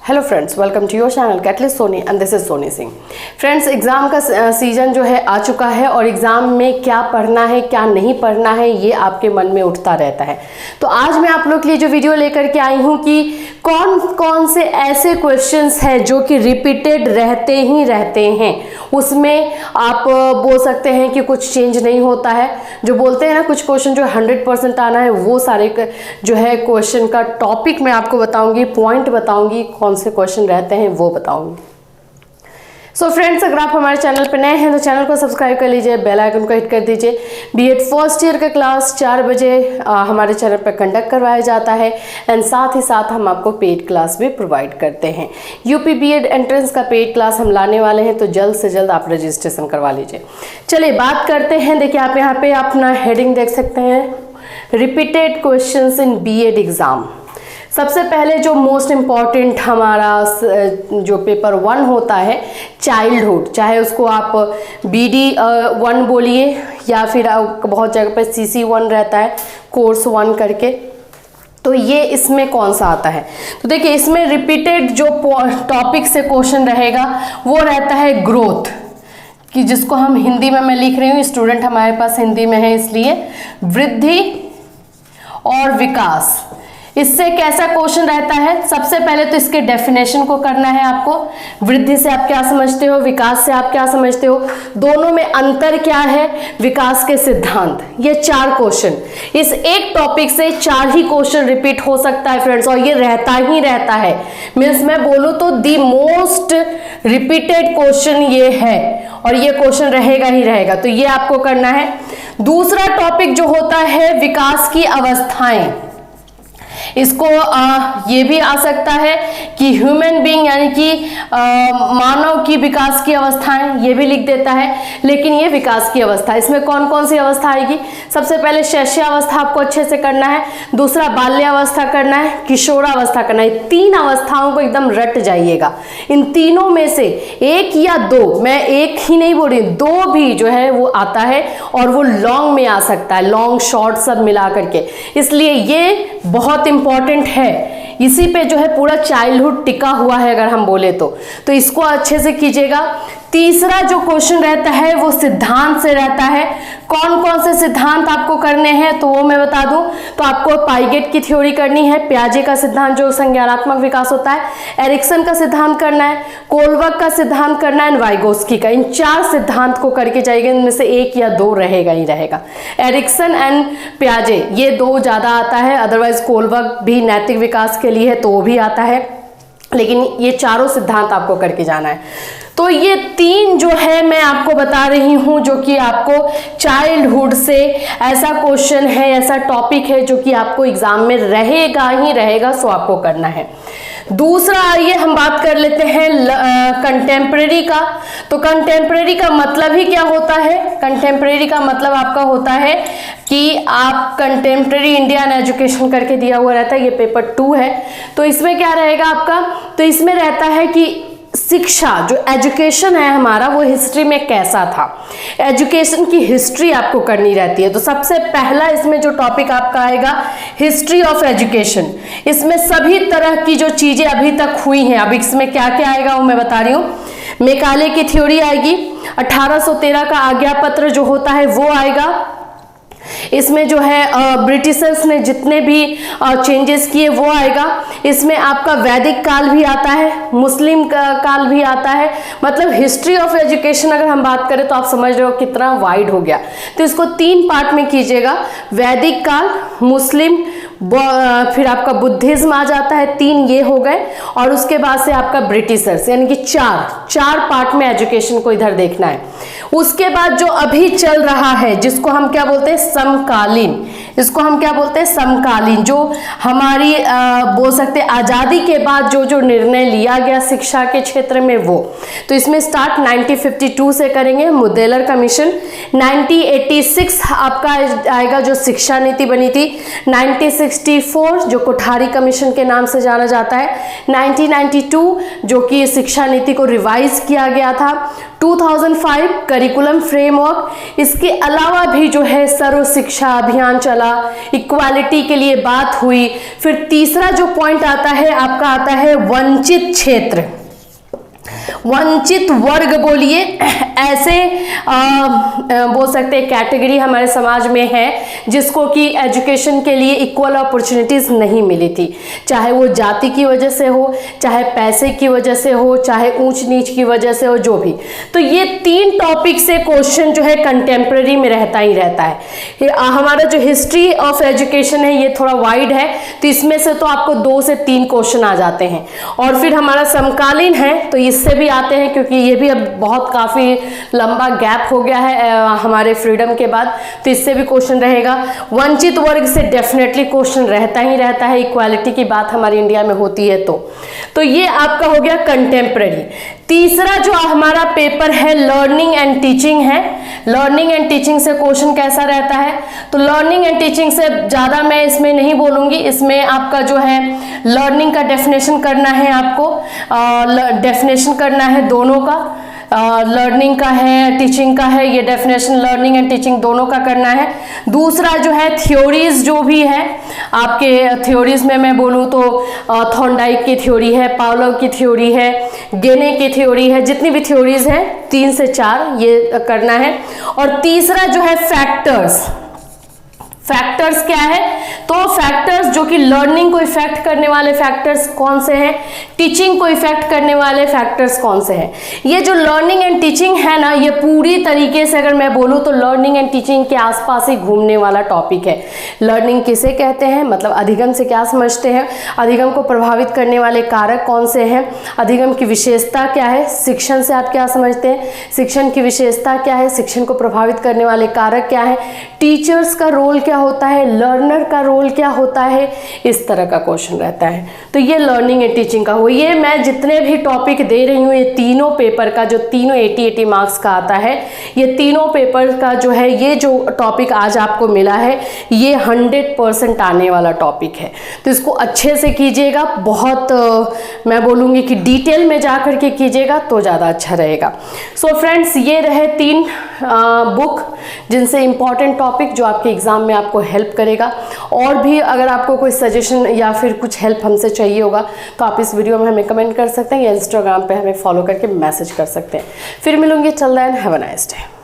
Hello friends, welcome to your channel catalyst Soni and this is Soni Singh. Friends, exam का season जो है आ चुका है और एग्ज़ाम में क्या पढ़ना है क्या नहीं पढ़ना है ये आपके मन में उठता रहता है। तो आज मैं आप लोग के लिए जो वीडियो लेकर के आई हूँ कि कौन कौन से ऐसे क्वेश्चंस हैं जो कि रिपीटेड रहते ही रहते हैं, उसमें आप बोल सकते हैं कि कुछ चेंज नहीं होता है। जो बोलते हैं ना कुछ क्वेश्चन जो 100% आना है, वो सारे जो है क्वेश्चन का टॉपिक मैं आपको बताऊंगी, पॉइंट बताऊंगी, कौन से क्वेश्चन रहते हैं वो बताऊंगी। सो फ्रेंड्स, अगर आप हमारे चैनल पर नए हैं तो चैनल को सब्सक्राइब कर लीजिए, बेल आइकन को हिट कर दीजिए। बीएड फर्स्ट ईयर का क्लास 4 बजे हमारे चैनल पर कंडक्ट करवाया जाता है एंड साथ ही साथ हम आपको पेड क्लास भी प्रोवाइड करते हैं। यूपी बीएड एंट्रेंस का पेड क्लास हम लाने वाले हैं, तो जल्द से जल्द आप रजिस्ट्रेशन करवा लीजिए। चलिए बात करते हैं। देखिए आप यहाँ पे अपना हेडिंग देख सकते हैं, repeated questions in BEd exam. सबसे पहले जो मोस्ट इम्पॉर्टेंट हमारा जो पेपर 1 होता है, चाइल्डहुड, चाहे उसको आप BD 1 बोलिए या फिर बहुत जगह पे CC 1 रहता है, कोर्स 1 करके। तो ये इसमें कौन सा आता है? तो देखिए इसमें रिपीटेड जो टॉपिक से क्वेश्चन रहेगा वो रहता है ग्रोथ, कि जिसको हम हिंदी में मैं लिख रही हूँ, स्टूडेंट हमारे पास हिंदी में है इसलिए वृद्धि और विकास। इससे कैसा क्वेश्चन रहता है? सबसे पहले तो इसके डेफिनेशन को करना है आपको। वृद्धि से आप क्या समझते हो, विकास से आप क्या समझते हो, दोनों में अंतर क्या है, विकास के सिद्धांत। ये 4 क्वेश्चन, इस एक टॉपिक से 4 ही क्वेश्चन रिपीट हो सकता है फ्रेंड्स, और ये रहता ही रहता है। मीन्स मैं बोलूँ तो दी मोस्ट रिपीटेड क्वेश्चन ये है और ये क्वेश्चन रहेगा ही रहेगा, तो ये आपको करना है। दूसरा टॉपिक जो होता है विकास की अवस्थाएं, इसको ये भी आ सकता है कि ह्यूमन बीइंग यानी कि मानव की विकास की अवस्थाएं, ये भी लिख देता है। लेकिन ये विकास की अवस्था, इसमें कौन कौन सी अवस्था आएगी? सबसे पहले शैशवावस्था आपको अच्छे से करना है, दूसरा बाल्यावस्था करना है, किशोरावस्था करना है। 3 अवस्थाओं को एकदम रट जाइएगा। इन तीनों में से 1 या 2, मैं 1 ही नहीं बोल रही, 2 भी जो है वो आता है और वो लॉन्ग में आ सकता है, लॉन्ग शॉर्ट सब मिला करके। इसलिए ये बहुत इंपॉर्टेंट है, इसी पे जो है पूरा चाइल्डहुड टिका हुआ है अगर हम बोले तो इसको अच्छे से कीजिएगा। तीसरा जो क्वेश्चन रहता है वो सिद्धांत से रहता है। कौन कौन से सिद्धांत आपको करने हैं तो वो मैं बता दूं, तो आपको पाइगेट की थ्योरी करनी है, पियाजे का सिद्धांत जो संज्ञानात्मक विकास होता है, एरिक्सन का सिद्धांत करना है, कोलबर्ग का सिद्धांत करना है, वाइगोस्की का। इन 4 सिद्धांत को करके जाइएगा, इनमें से 1 या 2 रहेगा ही रहेगा। एरिक्सन एंड पियाजे ये 2 ज्यादा आता है, अदरवाइज कोलबर्ग भी नैतिक विकास के लिए है तो वो भी आता है, लेकिन ये 4 सिद्धांत आपको करके जाना है। तो ये 3 जो है मैं आपको बता रही हूं जो कि आपको चाइल्डहुड से ऐसा क्वेश्चन है, ऐसा टॉपिक है जो कि आपको एग्जाम में रहेगा ही रहेगा, सो आपको करना है। दूसरा आइए हम बात कर लेते हैं कंटेम्प्रेरी का। तो कंटेम्प्रेरी का मतलब ही क्या होता है? कंटेम्प्रेरी का मतलब आपका होता है कि आप कंटेम्प्रेरी इंडियन एजुकेशन करके दिया हुआ रहता है, ये पेपर 2 है। तो इसमें क्या रहेगा आपका? तो इसमें रहता है कि शिक्षा जो एजुकेशन है हमारा वो हिस्ट्री में कैसा था, एजुकेशन की हिस्ट्री आपको करनी रहती है। तो सबसे पहला इसमें जो टॉपिक आपका आएगा हिस्ट्री ऑफ एजुकेशन। इसमें सभी तरह की जो चीजें अभी तक हुई हैं, अब इसमें क्या क्या आएगा वो मैं बता रही हूँ। मेकाले की थ्योरी आएगी, 1813 का आज्ञा पत्र जो होता है वो आएगा। इसमें जो है ब्रिटिशर्स ने जितने भी चेंजेस किए वो आएगा। इसमें आपका वैदिक काल भी आता है, मुस्लिम काल भी आता है। मतलब हिस्ट्री ऑफ एजुकेशन अगर हम बात करें तो आप समझ रहे हो कितना वाइड हो गया। तो इसको 3 पार्ट में कीजिएगा, वैदिक काल, मुस्लिम, फिर आपका बुद्धिज्म आ जाता है, 3 ये हो गए, और उसके बाद से आपका ब्रिटिशर्स, यानी कि 4 पार्ट में एजुकेशन को इधर देखना है। उसके बाद जो अभी चल रहा है जिसको हम क्या बोलते हैं, समकालीन, इसको हम क्या बोलते हैं, समकालीन, जो हमारी बोल सकते हैं आजादी के बाद जो जो निर्णय लिया गया शिक्षा के क्षेत्र में वो। तो इसमें स्टार्ट 1952 से करेंगे, मुदेलर कमीशन। 1986 आपका आएगा जो शिक्षा नीति बनी थी। 1964 जो कोठारी कमीशन के नाम से जाना जाता है। 1992 जो कि शिक्षा नीति को रिवाइज किया गया था। 2005 करिकुलम फ्रेमवर्क, इसके अलावा भी जो है सर्व शिक्षा अभियान चला, इक्वालिटी के लिए बात हुई। फिर तीसरा जो पॉइंट आता है आपका आता है वंचित क्षेत्र, वंचित वर्ग बोलिए, ऐसे बोल सकते हैं कैटेगरी हमारे समाज में है जिसको कि एजुकेशन के लिए इक्वल अपॉर्चुनिटीज नहीं मिली थी, चाहे वो जाति की वजह से हो, चाहे पैसे की वजह से हो, चाहे ऊंच नीच की वजह से हो, जो भी। तो ये 3 टॉपिक से क्वेश्चन जो है कंटेम्प्रेरी में रहता ही रहता है। हमारा जो हिस्ट्री ऑफ एजुकेशन है ये थोड़ा वाइड है, तो इसमें से तो आपको 2 से 3 क्वेश्चन आ जाते हैं। और फिर हमारा समकालीन है तो इससे भी आते हैं, क्योंकि ये भी अब बहुत काफी लंबा गैप हो गया है हमारे फ्रीडम के बाद, तो इससे भी क्वेश्चन रहेगा। वंचित वर्ग से डेफिनेटली क्वेश्चन रहता ही रहता है, इक्वालिटी की बात हमारी इंडिया में होती है तो ये आपका हो गया कंटेम्प्रेरी। तीसरा जो हमारा पेपर है लर्निंग एंड टीचिंग है। लर्निंग एंड टीचिंग से क्वेश्चन कैसा रहता है, तो लर्निंग एंड टीचिंग से ज़्यादा मैं इसमें नहीं बोलूँगी, इसमें आपका जो है लर्निंग का डेफिनेशन करना है, आपको डेफिनेशन करना है दोनों का, लर्निंग का है, टीचिंग का है, ये डेफिनेशन लर्निंग एंड टीचिंग दोनों का करना है। दूसरा जो है थ्योरीज जो भी है आपके, थ्योरीज में मैं बोलूँ तो थॉर्नडाइक की थ्योरी है, पावलोव की थ्योरी है, गेने की थ्योरी है, जितनी भी थ्योरीज हैं 3 से 4 ये करना है। और तीसरा जो है फैक्टर्स। फैक्टर्स क्या है, तो फैक्टर्स जो कि लर्निंग को इफेक्ट करने वाले फैक्टर्स कौन से हैं, टीचिंग को इफेक्ट करने वाले फैक्टर्स कौन से हैं। ये जो लर्निंग एंड टीचिंग है ना, ये पूरी तरीके से अगर मैं बोलूँ तो लर्निंग एंड टीचिंग के आसपास ही घूमने वाला टॉपिक है। लर्निंग किसे कहते हैं, मतलब अधिगम से क्या समझते हैं, अधिगम को प्रभावित करने वाले कारक कौन से हैं, अधिगम की विशेषता क्या है, शिक्षण से आप क्या समझते हैं, शिक्षण की विशेषता क्या है, शिक्षण को प्रभावित करने वाले कारक क्या है, टीचर्स का रोल क्या होता है, लर्नर का रोल क्या होता है, इस तरह का क्वेश्चन रहता है। तो ये लर्निंग एंड टीचिंग का हो। ये मैं जितने भी टॉपिक दे रही हूँ, ये तीनों पेपर का जो तीनों 80 मार्क्स का आता है, ये तीनों पेपर का जो है ये जो टॉपिक आज आपको मिला है ये 100% आने वाला टॉपिक है। तो इसको अच्छे से कीजिएगा, बहुत मैं बोलूँगी कि डिटेल में जा कर के कीजिएगा तो ज़्यादा अच्छा रहेगा। सो फ्रेंड्स, ये रहे 3 बुक जिनसे इम्पॉर्टेंट टॉपिक जो आपके एग्जाम में आपको हेल्प करेगा। और भी अगर आपको कोई सजेशन या फिर कुछ हेल्प हमसे चाहिए होगा तो आप इस वीडियो में हमें कमेंट कर सकते हैं या इंस्टाग्राम पे हमें फॉलो करके मैसेज कर सकते हैं। फिर मिलूंगी, चल then, have a nice day.